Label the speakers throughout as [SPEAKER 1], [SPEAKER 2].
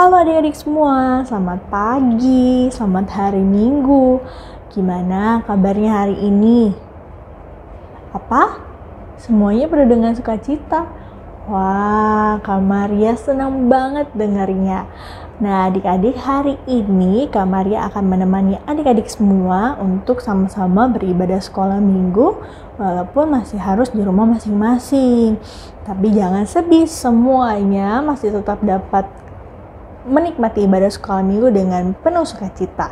[SPEAKER 1] Halo adik-adik semua, selamat pagi, selamat hari Minggu. Gimana kabarnya hari ini? Apa? Semuanya pada dengan sukacita? Wah, Kak Maria senang banget dengarnya. Nah, adik-adik, hari ini Kak Maria akan menemani adik-adik semua untuk sama-sama beribadah sekolah minggu walaupun masih harus di rumah masing-masing. Tapi jangan sedih, semuanya masih tetap dapat menikmati ibadah sekolah minggu dengan penuh sukacita.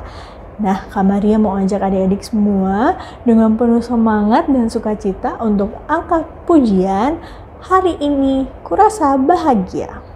[SPEAKER 1] Nah, Kak Maria mau ajak adik-adik semua dengan penuh semangat dan sukacita untuk angkat pujian hari ini, kurasa bahagia.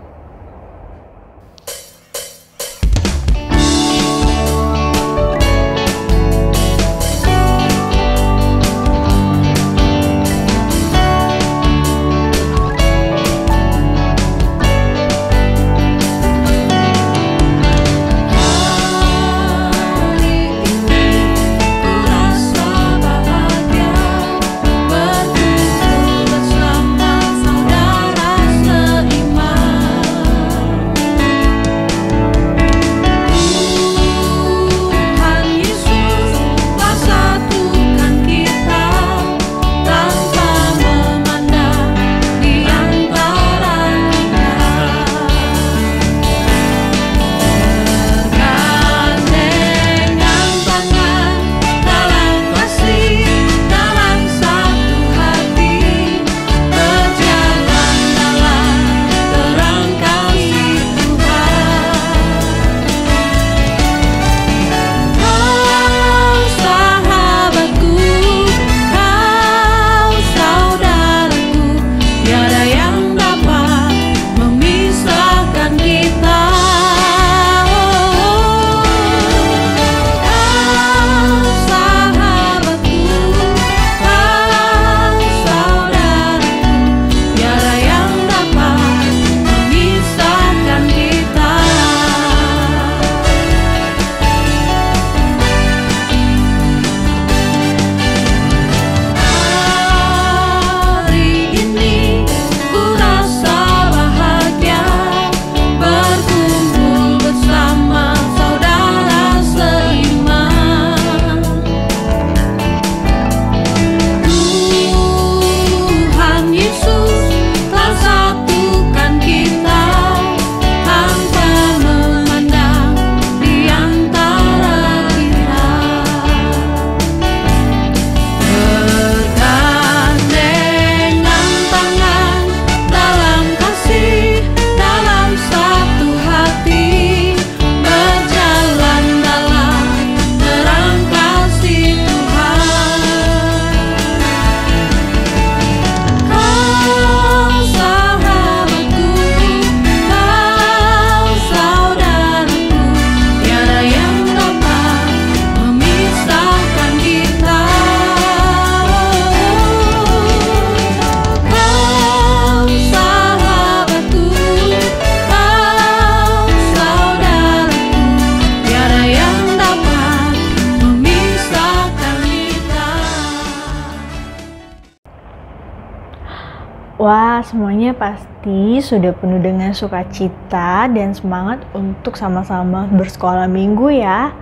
[SPEAKER 1] Wah, semuanya pasti sudah penuh dengan sukacita dan semangat untuk sama-sama bersekolah minggu ya.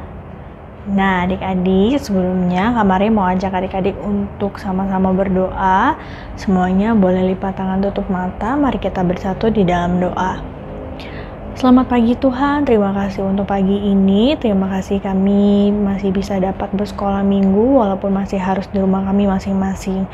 [SPEAKER 1] Nah, adik-adik, sebelumnya Kak Maria mau ajak adik-adik untuk sama-sama berdoa. Semuanya boleh lipat tangan, tutup mata. Mari kita bersatu di dalam doa. Selamat pagi Tuhan, terima kasih untuk pagi ini. Terima kasih kami masih bisa dapat bersekolah minggu walaupun masih harus di rumah kami masing-masing.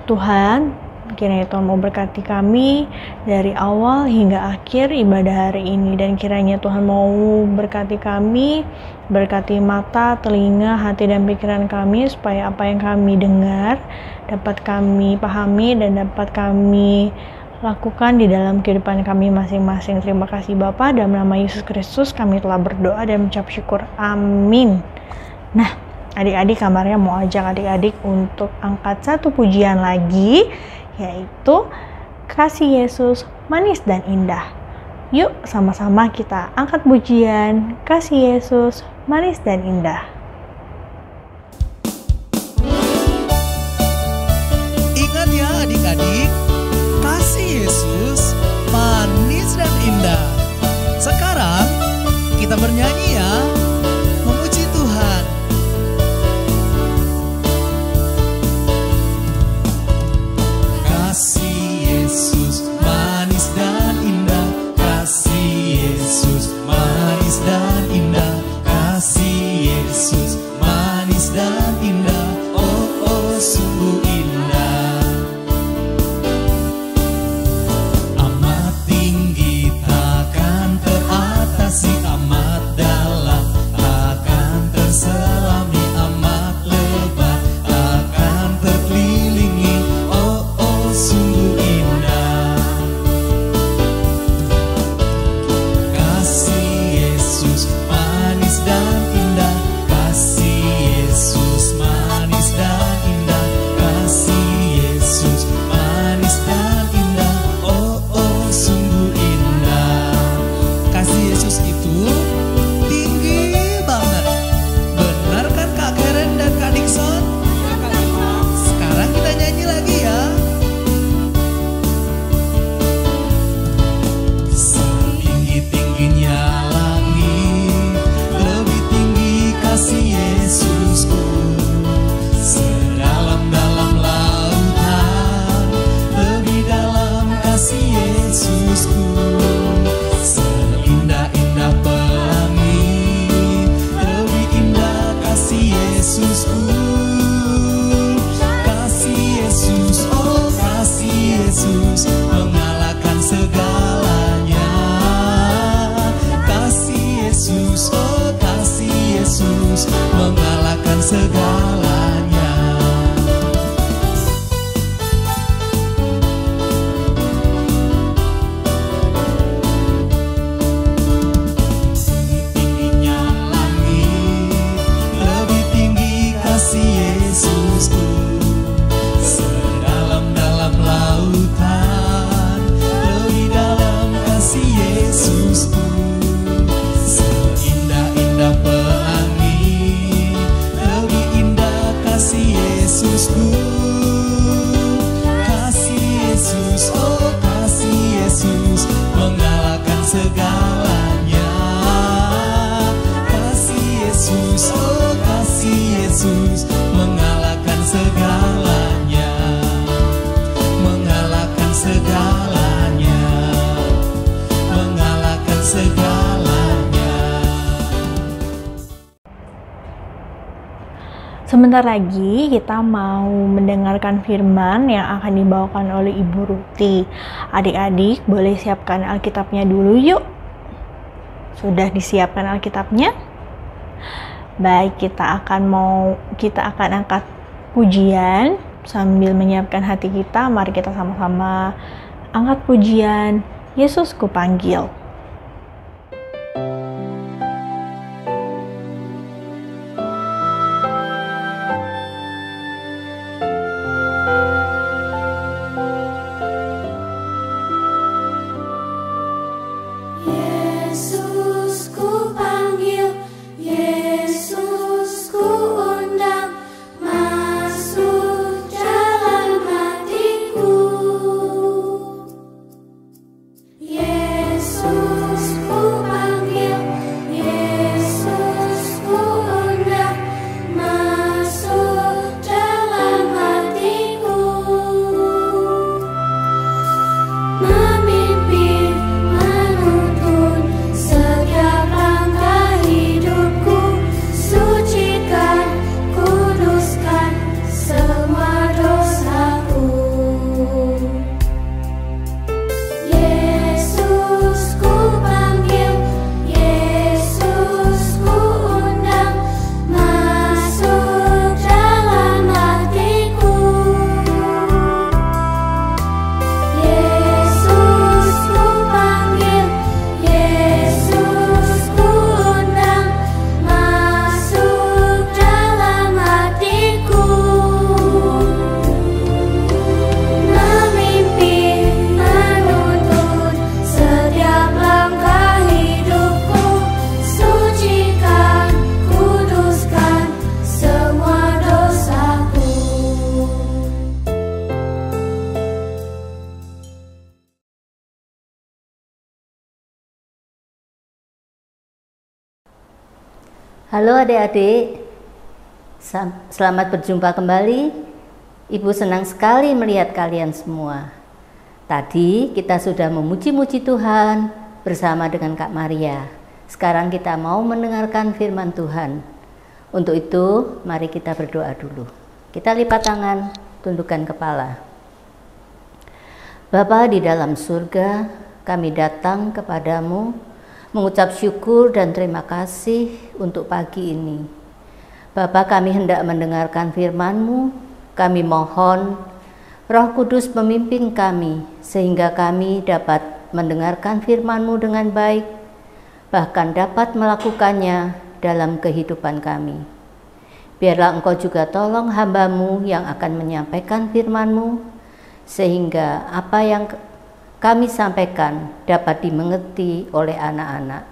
[SPEAKER 1] Tuhan, kiranya Tuhan mau berkati kami dari awal hingga akhir ibadah hari ini, dan kiranya Tuhan mau berkati kami, berkati mata, telinga, hati, dan pikiran kami supaya apa yang kami dengar dapat kami pahami dan dapat kami lakukan di dalam kehidupan kami masing-masing. Terima kasih Bapa, dalam nama Yesus Kristus kami telah berdoa dan mengucap syukur. Amin. Nah, adik-adik, Kak Maria mau ajak adik-adik untuk angkat satu pujian lagi, yaitu Kasih Yesus Manis dan Indah. Yuk sama-sama kita angkat pujian Kasih Yesus Manis dan Indah.
[SPEAKER 2] Ingat ya adik-adik, kasih Yesus manis dan indah. Sekarang kita bernyanyi ya, memuji Tuhan. Kasih Yesus manis dan indah, kasih Yesus manis dan indah, kasih Yesus manis dan indah, oh oh sungguh indah. Amat tinggi takkan teratasi, amat dalam takkan terselami, amat lebar takkan terkelilingi, oh oh sungguh indah. Kasih Yesus manis dan indah, kasih Yesus manis dan indah, kasih Yesus manis dan indah, oh oh sungguh indah. Kasih Yesus itu tinggi banget. Benar kan Kak Karen dan Kak Dixon? Sekarang kita nyanyi lagi ya. Setinggi-tingginya langit, lebih tinggi kasih Yesusku. Sedalam-dalam lautan, lebih dalam kasih Yesusku. Seindah-indah pelangi, lebih indah kasih Yesusku. Kasih Yesus, oh kasih Yesus, mengalahkan segalanya. Kasih Yesus, oh kasih Yesus, mengalahkan segalanya. Tingginya langit, lebih tinggi kasih Yesusku. Sedalam-dalam lautan, lebih dalam kasih Yesusku. Seindah-indah pelangi, lebih indah kasih Yesusku. Kasih Yesus, oh kasih Yesus, mengalahkan segalanya. Kasih Yesus, oh kasih Yesus, mengalahkan segalanya. Mengalahkan segalanya. Mengalahkan segalanya.
[SPEAKER 1] Sebentar lagi kita mau mendengarkan firman yang akan dibawakan oleh Ibu Ruti. Adik-adik boleh siapkan Alkitabnya dulu yuk. Sudah disiapkan Alkitabnya? Baik, kita akan angkat pujian sambil menyiapkan hati kita. Mari kita sama-sama angkat pujian Yesus Kupanggil.
[SPEAKER 3] Yesus ku panggil, Yesus ku undang, masuk dalam hatiku. Yesus
[SPEAKER 4] Halo adik-adik, selamat berjumpa kembali. Ibu senang sekali melihat kalian semua. Tadi kita sudah memuji-muji Tuhan bersama dengan Kak Maria. Sekarang kita mau mendengarkan firman Tuhan. Untuk itu, mari kita berdoa dulu. Kita lipat tangan, tundukkan kepala. Bapa di dalam surga, kami datang kepadamu mengucap syukur dan terima kasih untuk pagi ini. Bapa, kami hendak mendengarkan firman-Mu. Kami mohon Roh Kudus memimpin kami sehingga kami dapat mendengarkan firman-Mu dengan baik, bahkan dapat melakukannya dalam kehidupan kami. Biarlah Engkau juga tolong hamba-Mu yang akan menyampaikan firman-Mu, sehingga apa yang kami sampaikan dapat dimengerti oleh anak-anak.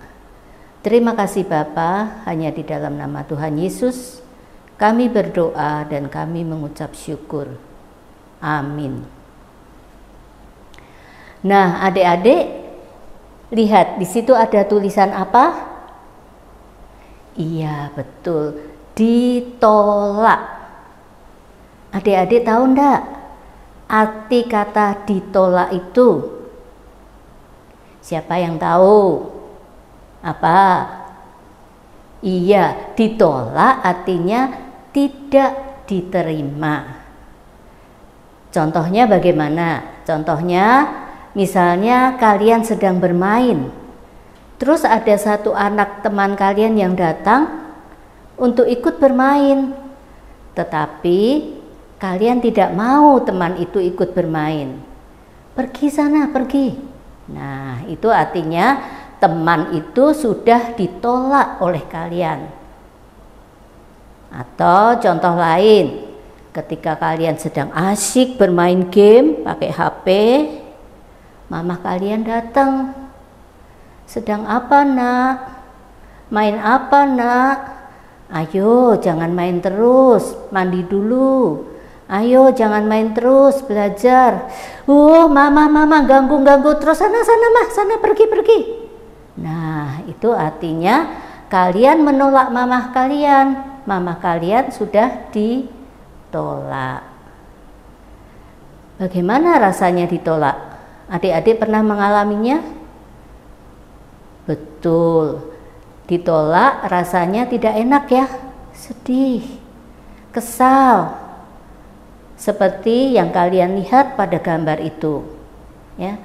[SPEAKER 4] Terima kasih Bapa, hanya di dalam nama Tuhan Yesus kami berdoa dan kami mengucap syukur. Amin. Nah, adik-adik, lihat di situ ada tulisan apa? Iya, betul. Ditolak. Adik-adik tahu enggak arti kata ditolak itu? Siapa yang tahu? Apa? Iya, ditolak artinya tidak diterima. Contohnya bagaimana? Contohnya, misalnya kalian sedang bermain, terus ada satu anak teman kalian yang datang untuk ikut bermain, tetapi kalian tidak mau teman itu ikut bermain. Pergi sana, pergi. Nah, itu artinya teman itu sudah ditolak oleh kalian. Atau contoh lain, ketika kalian sedang asyik bermain game pakai HP, mama kalian datang. Sedang apa nak? Main apa nak? Ayo jangan main terus, mandi dulu. Ayo jangan main terus, belajar. Mama ganggu terus, sana mah, sana pergi. Nah, itu artinya kalian menolak mama kalian. Mama kalian sudah ditolak. Bagaimana rasanya ditolak? Adik-adik pernah mengalaminya? Betul. Ditolak rasanya tidak enak ya. Sedih, kesal. Seperti yang kalian lihat pada gambar itu, ya.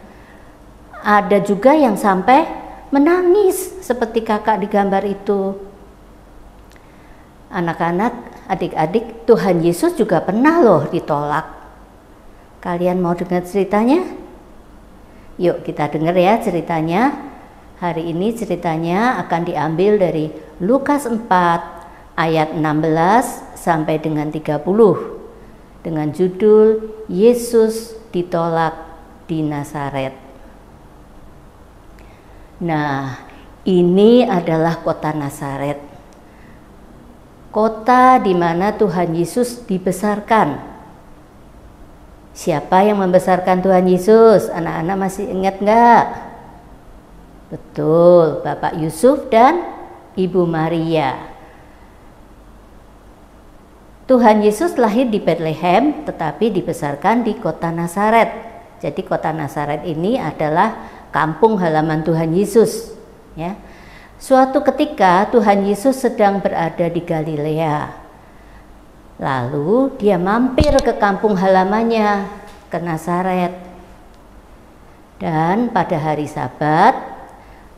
[SPEAKER 4] Ada juga yang sampai menangis seperti kakak di gambar itu. Anak-anak, adik-adik, Tuhan Yesus juga pernah loh ditolak. Kalian mau dengar ceritanya? Yuk kita dengar ya ceritanya. Hari ini ceritanya akan diambil dari Lukas 4 ayat 16 sampai dengan 30. Dengan judul Yesus ditolak di Nazaret. Nah, ini adalah kota Nazaret. Kota di mana Tuhan Yesus dibesarkan. Siapa yang membesarkan Tuhan Yesus? Anak-anak masih ingat enggak? Betul, Bapak Yusuf dan Ibu Maria. Tuhan Yesus lahir di Bethlehem tetapi dibesarkan di kota Nazaret. Jadi kota Nazaret ini adalah kampung halaman Tuhan Yesus, ya. Suatu ketika Tuhan Yesus sedang berada di Galilea. Lalu dia mampir ke kampung halamannya, ke Nazaret. Dan pada hari Sabat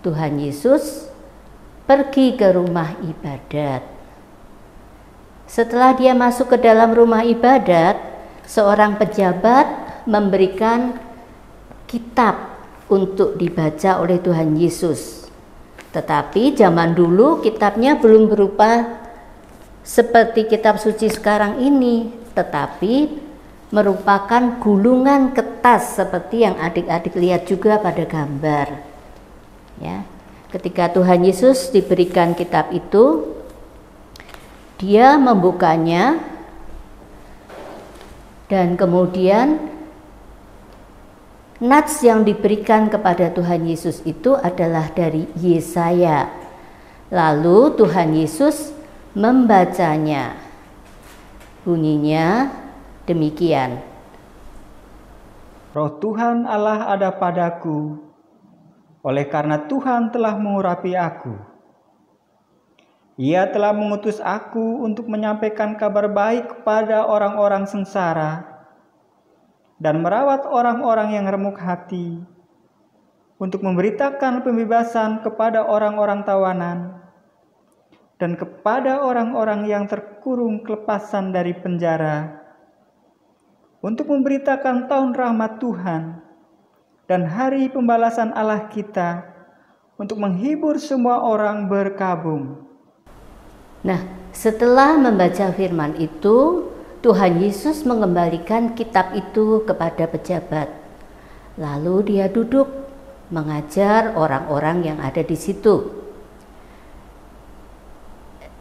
[SPEAKER 4] Tuhan Yesus pergi ke rumah ibadat. Setelah dia masuk ke dalam rumah ibadat, seorang pejabat memberikan kitab untuk dibaca oleh Tuhan Yesus. Tetapi zaman dulu kitabnya belum berupa seperti kitab suci sekarang ini, tetapi merupakan gulungan kertas seperti yang adik-adik lihat juga pada gambar. Ya, ketika Tuhan Yesus diberikan kitab itu, dia membukanya dan kemudian nats yang diberikan kepada Tuhan Yesus itu adalah dari Yesaya. Lalu Tuhan Yesus membacanya. Bunyinya demikian.
[SPEAKER 5] Roh Tuhan Allah ada padaku, oleh karena Tuhan telah mengurapi aku. Ia telah mengutus aku untuk menyampaikan kabar baik kepada orang-orang sengsara dan merawat orang-orang yang remuk hati, untuk memberitakan pembebasan kepada orang-orang tawanan dan kepada orang-orang yang terkurung kelepasan dari penjara, untuk memberitakan tahun rahmat Tuhan dan hari pembalasan Allah kita, untuk menghibur semua orang berkabung.
[SPEAKER 4] Nah, setelah membaca firman itu, Tuhan Yesus mengembalikan kitab itu kepada pejabat. Lalu dia duduk mengajar orang-orang yang ada di situ.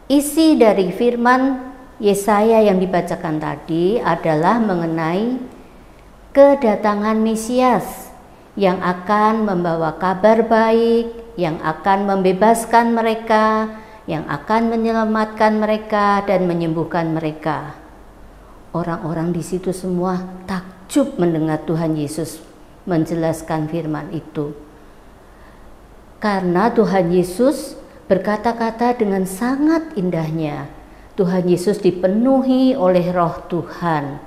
[SPEAKER 4] Isi dari firman Yesaya yang dibacakan tadi adalah mengenai kedatangan Mesias yang akan membawa kabar baik, yang akan membebaskan mereka, yang akan menyelamatkan mereka dan menyembuhkan mereka. Orang-orang di situ semua takjub mendengar Tuhan Yesus menjelaskan firman itu. Karena Tuhan Yesus berkata-kata dengan sangat indahnya. Tuhan Yesus dipenuhi oleh Roh Tuhan.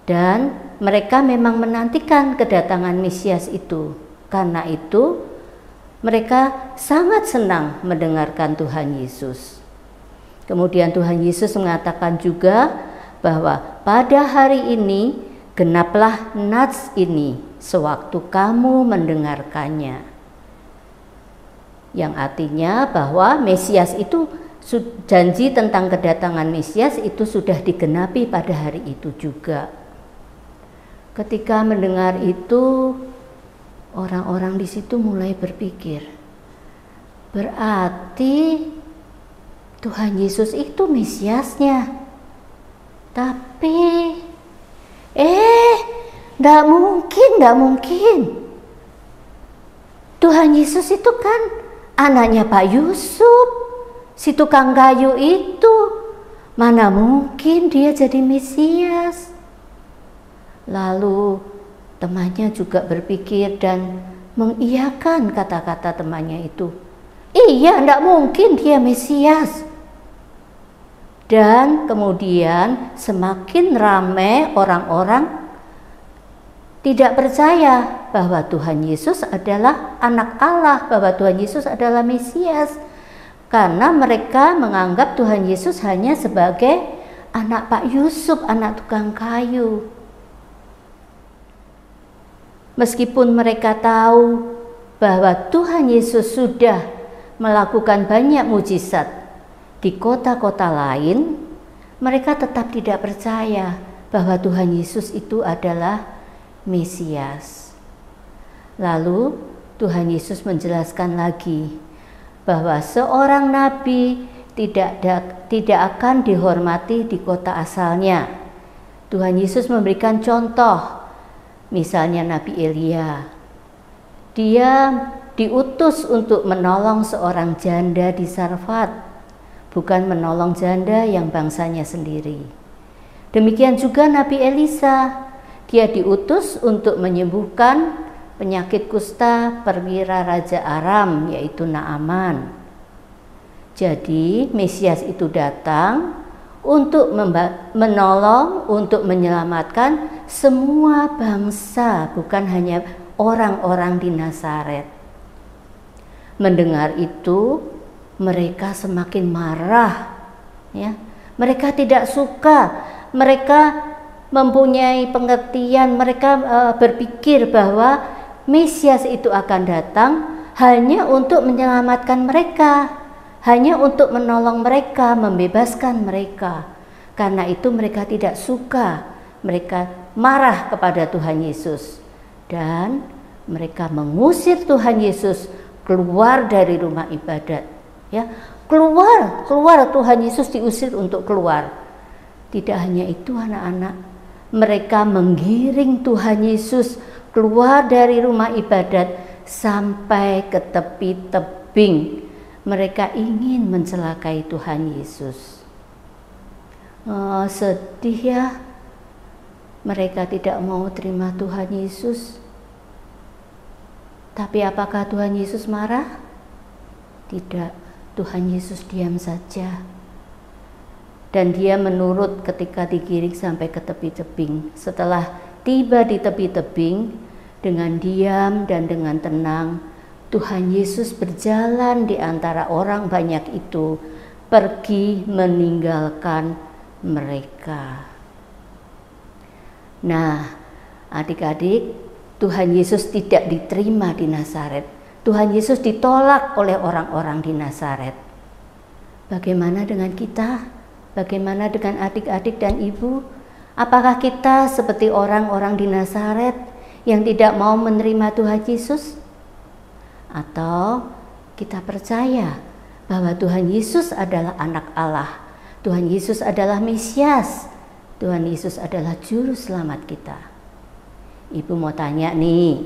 [SPEAKER 4] Dan mereka memang menantikan kedatangan Mesias itu. Karena itu mereka sangat senang mendengarkan Tuhan Yesus. Kemudian Tuhan Yesus mengatakan juga bahwa pada hari ini genaplah nats ini sewaktu kamu mendengarkannya. Yang artinya bahwa Mesias itu, janji tentang kedatangan Mesias itu sudah digenapi pada hari itu juga. Ketika mendengar itu, orang-orang di situ mulai berpikir, berarti Tuhan Yesus itu Mesiasnya. Tapi, enggak mungkin. Tuhan Yesus itu kan anaknya Pak Yusuf, si tukang kayu itu. Mana mungkin dia jadi Mesias? Lalu temannya juga berpikir dan mengiyakan kata-kata temannya itu. Iya, enggak mungkin dia Mesias. Dan kemudian semakin ramai orang-orang tidak percaya bahwa Tuhan Yesus adalah anak Allah, bahwa Tuhan Yesus adalah Mesias. Karena mereka menganggap Tuhan Yesus hanya sebagai anak Pak Yusuf, anak tukang kayu. Meskipun mereka tahu bahwa Tuhan Yesus sudah melakukan banyak mujizat di kota-kota lain, mereka tetap tidak percaya bahwa Tuhan Yesus itu adalah Mesias. Lalu Tuhan Yesus menjelaskan lagi bahwa seorang nabi tidak akan dihormati di kota asalnya. Tuhan Yesus memberikan contoh, misalnya Nabi Elia. Dia diutus untuk menolong seorang janda di Sarfat, bukan menolong janda yang bangsanya sendiri. Demikian juga Nabi Elisa, dia diutus untuk menyembuhkan penyakit kusta perwira Raja Aram, yaitu Naaman. Jadi Mesias itu datang untuk menolong, untuk menyelamatkan semua bangsa, bukan hanya orang-orang di Nazaret. Mendengar itu, mereka semakin marah, ya. Mereka tidak suka, mereka mempunyai pengertian, mereka berpikir bahwa Mesias itu akan datang hanya untuk menyelamatkan mereka, hanya untuk menolong mereka, membebaskan mereka. Karena itu mereka tidak suka, mereka marah kepada Tuhan Yesus. Dan mereka mengusir Tuhan Yesus keluar dari rumah ibadat. Ya, keluar Tuhan Yesus diusir untuk keluar. Tidak hanya itu anak-anak, mereka menggiring Tuhan Yesus keluar dari rumah ibadat sampai ke tepi tebing, mereka ingin mencelakai Tuhan Yesus. Sedih ya, mereka tidak mau terima Tuhan Yesus. Tapi apakah Tuhan Yesus marah? Tidak, Tuhan Yesus diam saja. Dan dia menurut ketika digiring sampai ke tepi tebing. Setelah tiba di tepi tebing, dengan diam dan dengan tenang, Tuhan Yesus berjalan di antara orang banyak itu, pergi meninggalkan mereka. Nah, adik-adik, Tuhan Yesus tidak diterima di Nazaret. Tuhan Yesus ditolak oleh orang-orang di Nazaret. Bagaimana dengan kita? Bagaimana dengan adik-adik dan ibu? Apakah kita seperti orang-orang di Nazaret yang tidak mau menerima Tuhan Yesus? Atau kita percaya bahwa Tuhan Yesus adalah anak Allah, Tuhan Yesus adalah Mesias, Tuhan Yesus adalah juru selamat kita? Ibu mau tanya nih,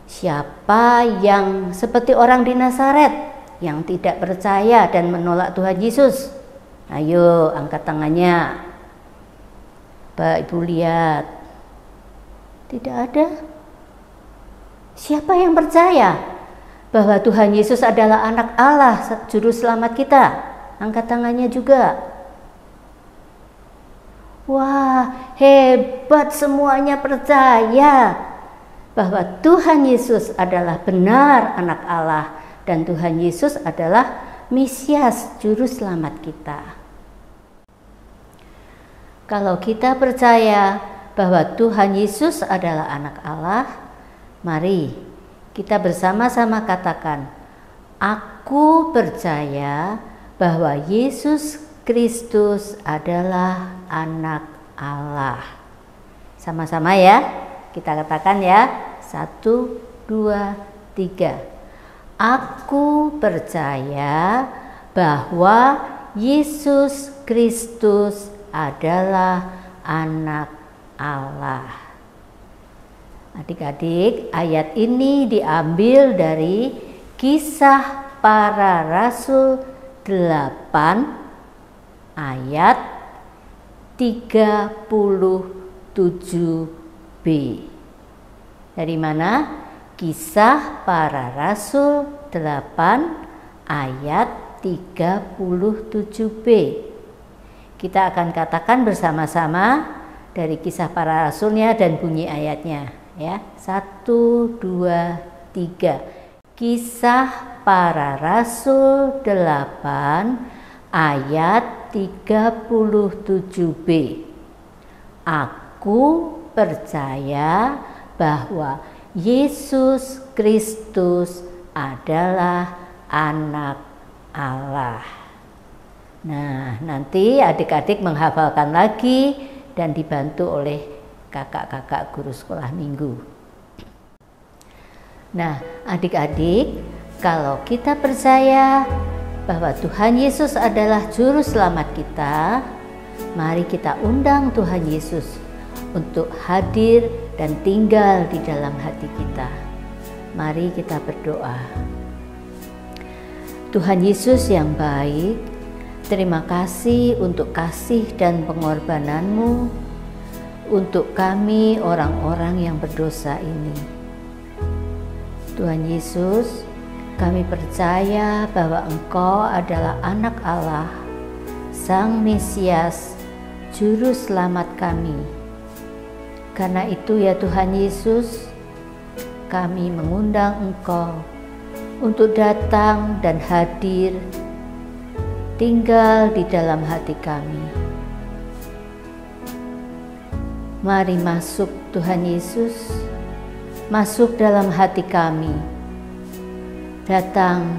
[SPEAKER 4] siapa yang seperti orang di Nazaret yang tidak percaya dan menolak Tuhan Yesus? Ayo angkat tangannya. Pak, Ibu lihat. Tidak ada. Siapa yang percaya bahwa Tuhan Yesus adalah anak Allah, juru selamat kita? Angkat tangannya juga. Wah, hebat, semuanya percaya bahwa Tuhan Yesus adalah benar anak Allah dan Tuhan Yesus adalah Mesias, juru selamat kita. Kalau kita percaya bahwa Tuhan Yesus adalah anak Allah, mari kita bersama-sama katakan, aku percaya bahwa Yesus Kristus adalah anak Allah. Sama-sama ya, kita katakan ya. 1, 2, 3. Aku percaya bahwa Yesus Kristus adalah anak Allah. Adik-adik, ayat ini diambil dari Kisah Para Rasul 8 ayat 37b. Dari mana? Kisah Para Rasul 8 ayat 37b. Kita akan katakan bersama-sama dari Kisah Para Rasulnya dan bunyi ayatnya ya. 1, 2, 3. Kisah Para Rasul 8 ayat 37b. Aku percaya bahwa Yesus Kristus adalah anak Allah. Nah, nanti adik-adik menghafalkan lagi dan dibantu oleh kakak-kakak guru sekolah minggu. Nah, adik-adik, kalau kita percaya bahwa Tuhan Yesus adalah juru selamat kita, mari kita undang Tuhan Yesus untuk hadir dan tinggal di dalam hati kita. Mari kita berdoa. Tuhan Yesus yang baik, terima kasih untuk kasih dan pengorbanan-Mu untuk kami orang-orang yang berdosa ini. Tuhan Yesus, kami percaya bahwa Engkau adalah anak Allah, Sang Mesias, Juru Selamat kami. Karena itu ya Tuhan Yesus, kami mengundang Engkau untuk datang dan hadir, tinggal di dalam hati kami. Mari masuk Tuhan Yesus, masuk dalam hati kami. Datang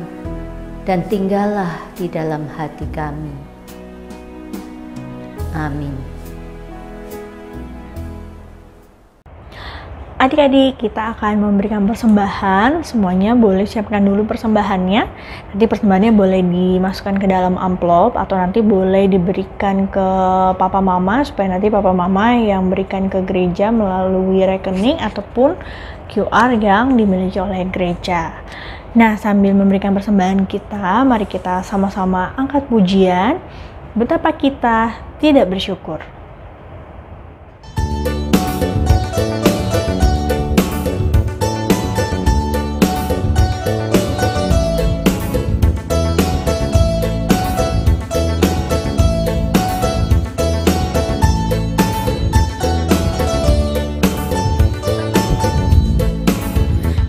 [SPEAKER 4] dan tinggallah di dalam hati kami. Amin.
[SPEAKER 1] Adik-adik, kita akan memberikan persembahan. Semuanya boleh siapkan dulu persembahannya. Nanti persembahannya boleh dimasukkan ke dalam amplop atau nanti boleh diberikan ke papa mama supaya nanti papa mama yang berikan ke gereja melalui rekening ataupun QR yang dimiliki oleh gereja. Nah, sambil memberikan persembahan kita, mari kita sama-sama angkat pujian betapa kita tidak bersyukur.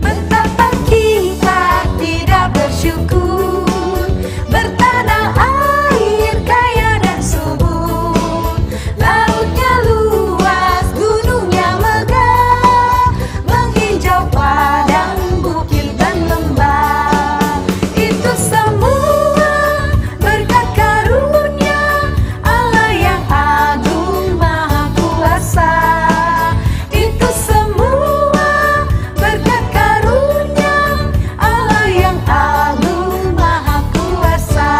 [SPEAKER 3] Betapa kita tidak bersyukur, bertanah air kaya dan subur, lautnya luas, gunungnya megah, menghijau padang, bukit dan lembah. Itu semua berkat karunia Allah yang agung maha kuasa. Itu semua berkat karunia Allah yang agung maha kuasa.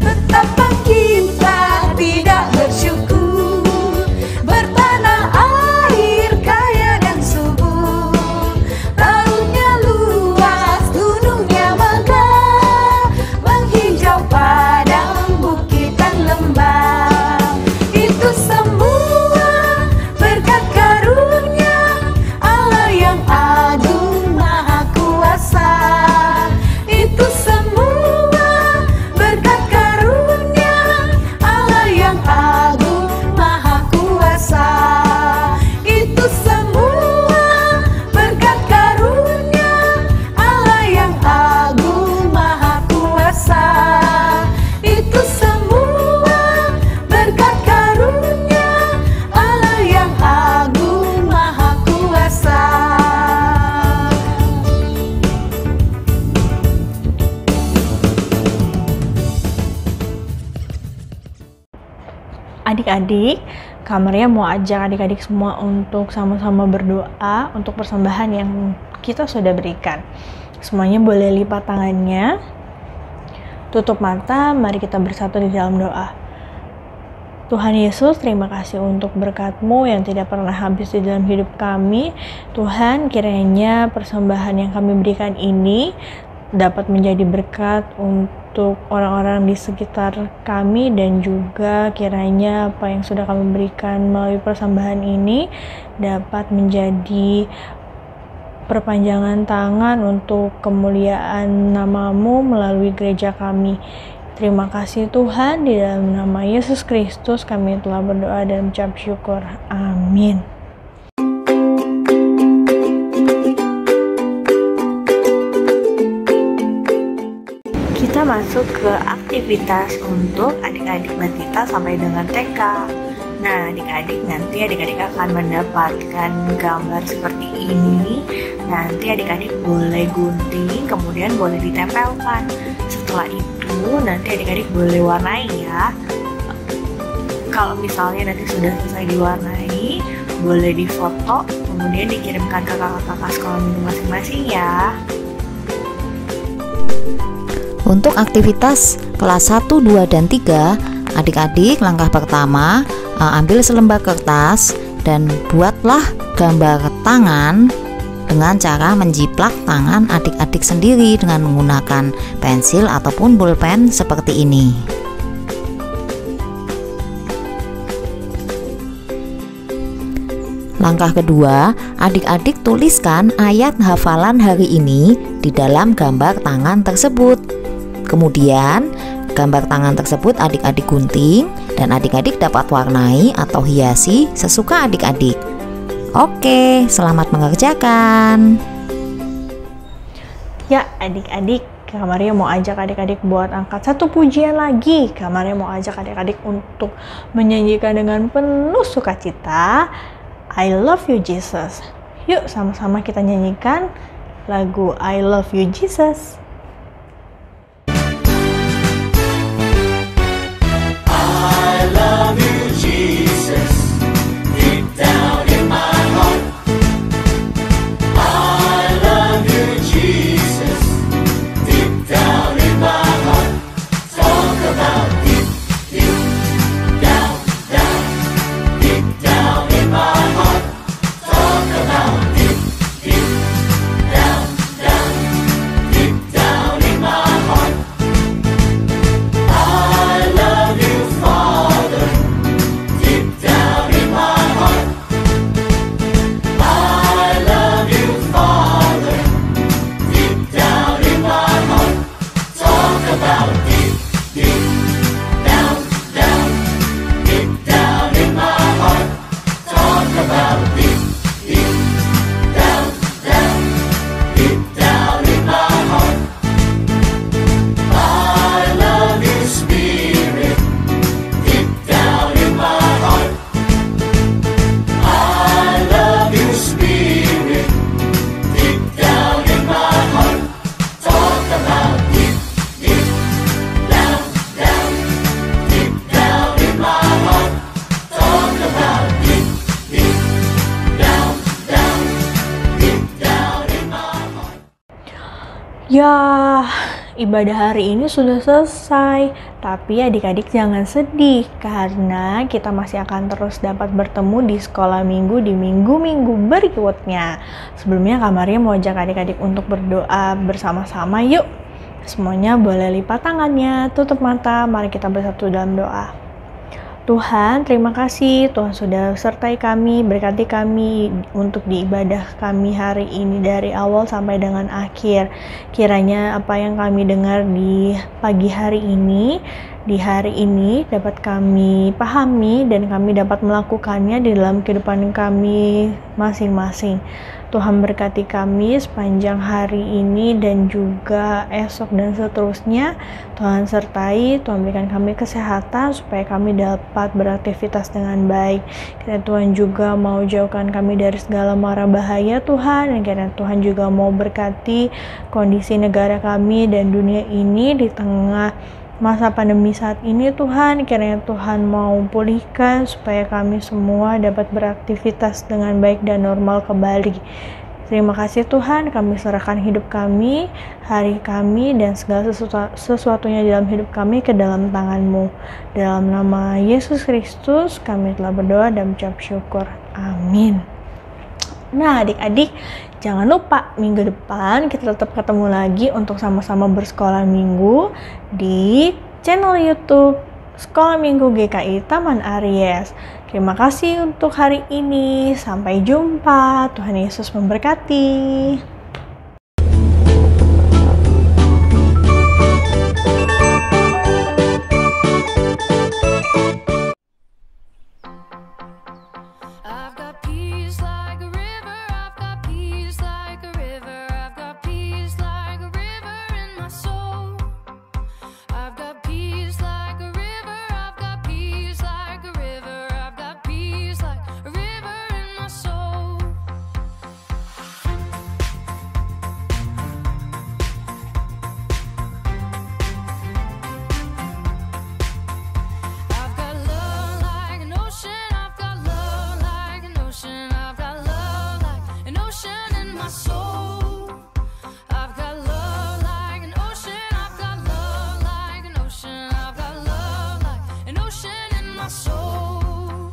[SPEAKER 3] Betapa kita tidak bersyukur, bertanah air kaya dan subur, lautnya luas, gunungnya megah, menghijau padang, bukit dan lembah. Itu semua berkat karunia Allah yang agung maha kuasa. Itu semua berkat karunia Allah yang agung maha kuasa. Itu semua berkat karunia Allah yang agung maha kuasa. Itu semua berkat karunia Allah yang agung maha kuasa.
[SPEAKER 1] Adik-adik, Kak Maria mau ajak adik-adik semua untuk sama-sama berdoa untuk persembahan yang kita sudah berikan. Semuanya boleh lipat tangannya, tutup mata, mari kita bersatu di dalam doa. Tuhan Yesus, terima kasih untuk berkat-Mu yang tidak pernah habis di dalam hidup kami. Tuhan, kiranya persembahan yang kami berikan ini dapat menjadi berkat untuk orang-orang di sekitar kami, dan juga kiranya apa yang sudah kami berikan melalui persembahan ini dapat menjadi perpanjangan tangan untuk kemuliaan nama-Mu melalui gereja kami. Terima kasih Tuhan, di dalam nama Yesus Kristus kami telah berdoa dan mengucap syukur. Amin. Kita masuk ke aktivitas untuk adik-adik balita sampai dengan TK. Nah, adik-adik nanti adik-adik akan mendapatkan gambar seperti ini. Nanti adik-adik boleh gunting, kemudian boleh ditempelkan. Setelah itu nanti adik-adik boleh warnai ya. Kalau misalnya nanti sudah selesai diwarnai, boleh difoto, kemudian dikirimkan ke kakak-kakak sekolah minggu masing-masing ya.
[SPEAKER 4] Untuk aktivitas kelas 1, 2, dan 3, adik-adik langkah pertama, ambil selembar kertas dan buatlah gambar tangan dengan cara menjiplak tangan adik-adik sendiri dengan menggunakan pensil ataupun pulpen seperti ini. Langkah kedua, adik-adik tuliskan ayat hafalan hari ini di dalam gambar tangan tersebut. Kemudian, gambar tangan tersebut adik-adik gunting dan adik-adik dapat warnai atau hiasi sesuka adik-adik. Oke, selamat mengerjakan.
[SPEAKER 1] Ya, adik-adik, Kak Maria mau ajak adik-adik buat angkat satu pujian lagi. Kak Maria mau ajak adik-adik untuk menyanyikan dengan penuh sukacita, I love you Jesus. Yuk sama-sama kita nyanyikan lagu I Love You Jesus.
[SPEAKER 2] I love you, Jesus, deep down in my heart. I love you, Jesus, deep down in my heart. Talk about deep, deep, down, down, deep down in my heart. Talk about deep, deep, down, down, deep down in my heart. I love you, Father, deep down in my heart. I love you, Father, deep down in my heart. Talk about deep, deep, down, down, deep down in my heart. Talk about deep, deep, down, down, deep down in my heart. I love you, Spirit, deep down in my heart. I love you, Spirit, deep down in my heart. Talk about deep, deep, down, down, deep down in my heart. Talk about deep, deep, down, down, deep down in my heart.
[SPEAKER 1] Ya, ibadah hari ini sudah selesai, tapi adik-adik jangan sedih karena kita masih akan terus dapat bertemu di sekolah minggu di minggu-minggu berikutnya. Sebelumnya Kak Maria mau ajak adik-adik untuk berdoa bersama-sama. Yuk, semuanya boleh lipat tangannya, tutup mata, mari kita bersatu dalam doa. Tuhan, terima kasih Tuhan sudah sertai kami, berkati kami untuk di ibadah kami hari ini dari awal sampai dengan akhir. Kiranya apa yang kami dengar di pagi hari ini, di hari ini dapat kami pahami dan kami dapat melakukannya di dalam kehidupan kami masing-masing. Tuhan berkati kami sepanjang hari ini dan juga esok dan seterusnya. Tuhan sertai, Tuhan berikan kami kesehatan supaya kami dapat beraktivitas dengan baik. Kiranya Tuhan juga mau jauhkan kami dari segala mara bahaya Tuhan. Dan kiranya Tuhan juga mau berkati kondisi negara kami dan dunia ini di tengah masa pandemi saat ini Tuhan. Kiranya Tuhan mau pulihkan supaya kami semua dapat beraktivitas dengan baik dan normal kembali. Terima kasih Tuhan, kami serahkan hidup kami, hari kami, dan segala sesuatunya dalam hidup kami ke dalam tangan-Mu. Dalam nama Yesus Kristus kami telah berdoa dan mengucap syukur. Amin. Nah adik-adik, jangan lupa minggu depan kita tetap ketemu lagi untuk sama-sama bersekolah minggu di channel YouTube Sekolah Minggu GKI Taman Aries. Terima kasih untuk hari ini. Sampai jumpa. Tuhan Yesus memberkati.
[SPEAKER 3] I've got peace like a river, I've got peace like a river, I've got peace like a river in my soul. I've got peace like a river, I've got peace like a river, I've got peace like a river in my soul. I've got love like an ocean, I've got love like an ocean, I've got love like an ocean in my soul. I've got love like an ocean, I've got love like an ocean, I've got love like an ocean in my soul.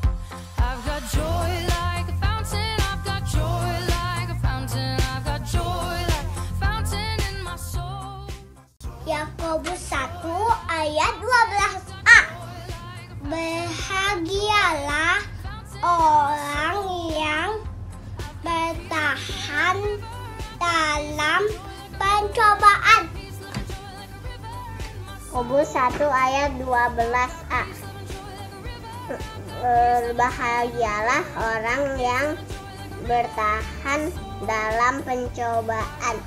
[SPEAKER 3] I've got joy like a fountain, I've got joy like a fountain, I've got joy like a fountain in my soul.
[SPEAKER 6] Yakobus 1 ayat 12a. Bahagialah orang yang bertahan dalam pencobaan. Yakobus 1 ayat 12a. Berbahagialah orang yang bertahan dalam pencobaan.